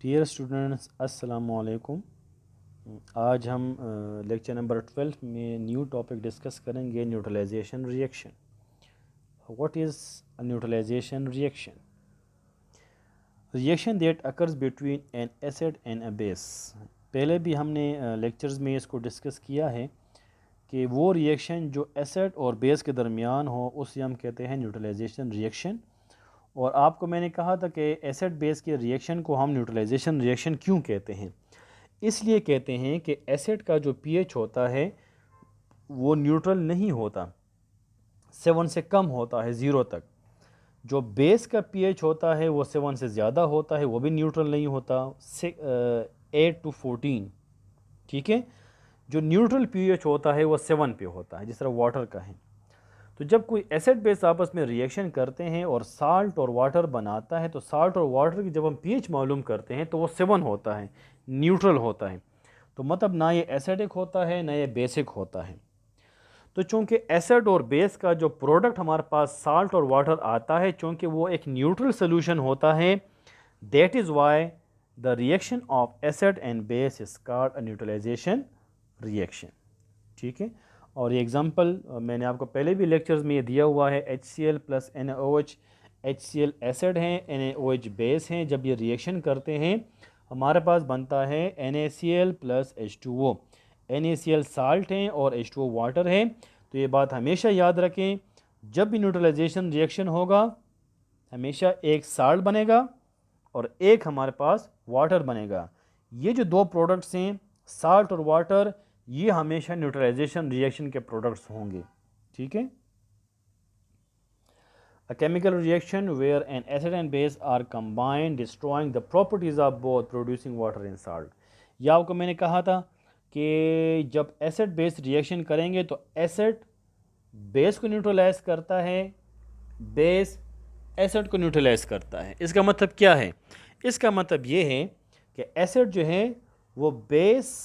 Dear students अस्सलामु अलैकुम। आज हम लेक्चर नंबर 12 में न्यू टॉपिक डिस्कस करेंगे neutralization reaction. What is a neutralization reaction? Reaction that occurs between an acid and a base. पहले भी हमने लेक्चर्स में इसको डिस्कस किया है कि वो रिएक्शन जो एसिड और बेस के दरमियान हो उसे हम कहते हैं न्यूट्रलाइजेशन रिएक्शन। और आपको मैंने कहा था कि एसिड बेस के रिएक्शन को हम न्यूट्रलाइजेशन रिएक्शन क्यों कहते हैं। इसलिए कहते हैं कि एसिड का जो पीएच होता है वो न्यूट्रल नहीं होता, 7 से कम होता है, 0 तक। जो बेस का पीएच होता है वो 7 से ज़्यादा होता है, वो भी न्यूट्रल नहीं होता, 8 to 14। ठीक है, जो न्यूट्रल पीएच होता है वो 7 पे होता है, जिस तरह वाटर का है। तो जब कोई एसिड बेस आपस में रिएक्शन करते हैं और साल्ट और वाटर बनाता है, तो साल्ट और वाटर की जब हम पीएच मालूम करते हैं तो वो 7 होता है, न्यूट्रल होता है। तो मतलब ना ये एसिडिक होता है ना ये बेसिक होता है। तो चूंकि एसिड और बेस का जो प्रोडक्ट हमारे पास साल्ट और वाटर आता है, चूंकि वो एक न्यूट्रल सोल्यूशन होता है, that is why the reaction of acid and base is called a neutralization reaction. ठीक है, और ये एग्जांपल मैंने आपको पहले भी लेक्चर्स में ये दिया हुआ है। HCl plus NaOH, HCl acid हैं, NaOH बेस हैं। जब ये रिएक्शन करते हैं हमारे पास बनता है NaCl plus H2O। NaCl salt हैं और H2O वाटर है। तो ये बात हमेशा याद रखें, जब भी न्यूट्रलाइजेशन रिएक्शन होगा हमेशा एक साल्ट बनेगा और एक हमारे पास वाटर बनेगा। ये जो दो प्रोडक्ट्स हैं साल्ट और वाटर, ये हमेशा न्यूट्रलाइजेशन रिएक्शन के प्रोडक्ट्स होंगे। ठीक है, A chemical reaction where an acid and base are combined destroying the properties of both producing water and salt। यह आपको मैंने कहा था कि जब एसिड बेस रिएक्शन करेंगे तो एसिड बेस को न्यूट्रलाइज करता है, बेस एसिड को न्यूट्रलाइज करता है। इसका मतलब क्या है? इसका मतलब ये है कि एसिड जो है वो बेस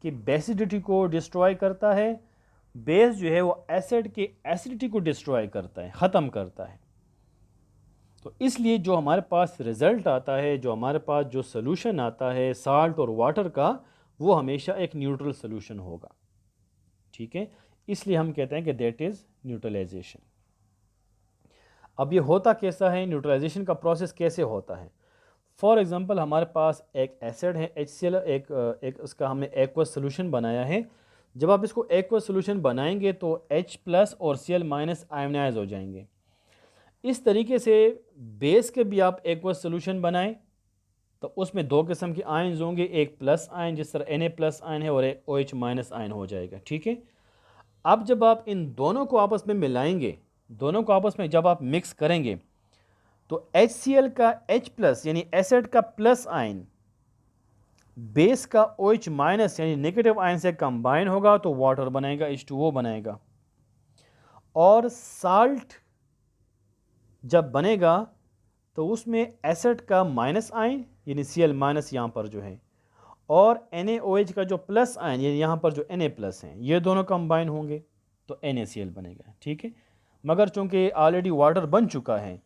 की बेसिडिटी को डिस्ट्रॉय करता है, बेस जो है वो एसिड की एसिडिटी को डिस्ट्रॉय करता है, ख़त्म करता है। तो इसलिए जो हमारे पास रिज़ल्ट आता है, जो हमारे पास जो सोल्यूशन आता है साल्ट और वाटर का, वो हमेशा एक न्यूट्रल सोल्यूशन होगा। ठीक है, इसलिए हम कहते हैं कि दैट इज़ न्यूट्रलाइजेशन। अब ये होता कैसा है, न्यूट्रलाइजेशन का प्रोसेस कैसे होता है? फॉर एग्जांपल हमारे पास एक एसिड है HCl, एक उसका हमने एक्वस सोल्यूशन बनाया है। जब आप इसको एक्वस सोल्यूशन बनाएंगे तो H प्लस और Cl माइनस आयोनाइज हो जाएंगे। इस तरीके से बेस के भी आप एक्वस सोल्यूशन बनाएं तो उसमें दो किस्म के आयन्स होंगे, एक प्लस आयन जिस तरह Na प्लस आयन है और एक OH माइनस आयन हो जाएगा। ठीक है, अब जब आप इन दोनों को आपस में मिलाएंगे, दोनों को आपस में जब आप मिक्स करेंगे तो HCl का H प्लस यानी एसिड का प्लस आयन बेस का OH माइनस यानी नेगेटिव आयन से कंबाइन होगा तो वाटर बनेगा, H2O बनेगा। और साल्ट जब बनेगा तो उसमें एसिड का माइनस आयन यानी Cl माइनस यहाँ पर जो है, और NaOH का जो प्लस आयन यानी यहाँ पर जो Na प्लस हैं, ये दोनों कंबाइन होंगे तो NaCl बनेगा। ठीक है, मगर चूंकि ऑलरेडी वाटर बन चुका है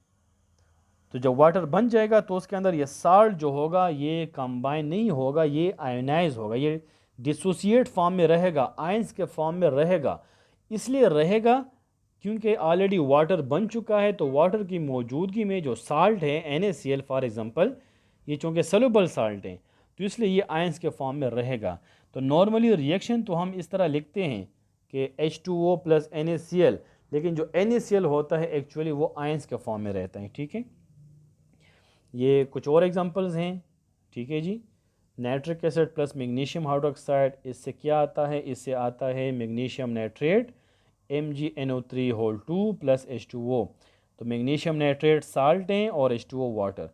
तो जब वाटर बन जाएगा तो उसके अंदर ये साल्ट जो होगा ये कंबाइन नहीं होगा, ये आयोनाइज होगा, ये डिसोसिएट फॉर्म में रहेगा, आयंस के फॉर्म में रहेगा। इसलिए रहेगा क्योंकि ऑलरेडी वाटर बन चुका है। तो वाटर की मौजूदगी में जो साल्ट है NaCl फॉर एग्जांपल, ये चूँकि सॉल्युबल साल्ट है तो इसलिए ये आयंस के फॉर्म में रहेगा। तो नॉर्मली रिएक्शन तो हम इस तरह लिखते हैं कि H2O प्लस NaCl, लेकिन जो NaCl होता है एक्चुअली वो आयंस के फॉर्म में रहता है। ठीक है, ये कुछ और एग्जांपल्स हैं। ठीक है जी, nitric acid plus magnesium hydroxide, इससे क्या आता है? इससे आता है magnesium nitrate MgNO3 whole 2 plus H2O। तो मैग्नीशियम नाइट्रेट साल्ट हैं और H2O वाटर।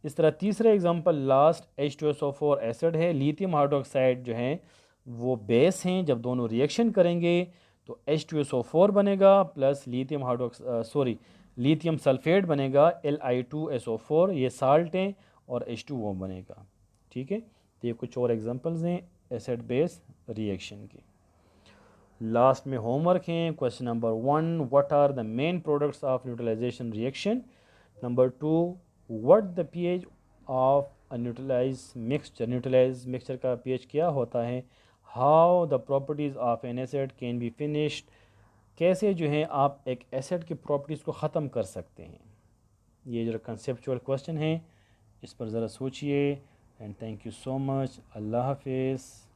इस तरह तीसरा एग्जांपल लास्ट H2SO4 एसिड है, लिथियम हाइड्रोक्साइड जो है वो बेस हैं। जब दोनों रिएक्शन करेंगे तो H2SO4 बनेगा प्लस लिथियम लिथियम सल्फेट बनेगा Li2SO4, ये साल्ट हैं, और H2O बनेगा। ठीक है, तो ये कुछ और एग्जांपल्स हैं एसिड बेस रिएक्शन के। लास्ट में होमवर्क हैं। Question number 1, what are the main products of neutralization reaction? Number 2, what the pH of neutralize mixture, neutralize mixture का pH क्या होता है, how the properties of an acid can be finished, कैसे जो है आप एक एसिड की प्रॉपर्टीज़ को ख़त्म कर सकते हैं। ये जो कंसेप्चुअल क्वेश्चन है इस पर ज़रा सोचिए। And thank you so much. अल्लाह हाफिज़।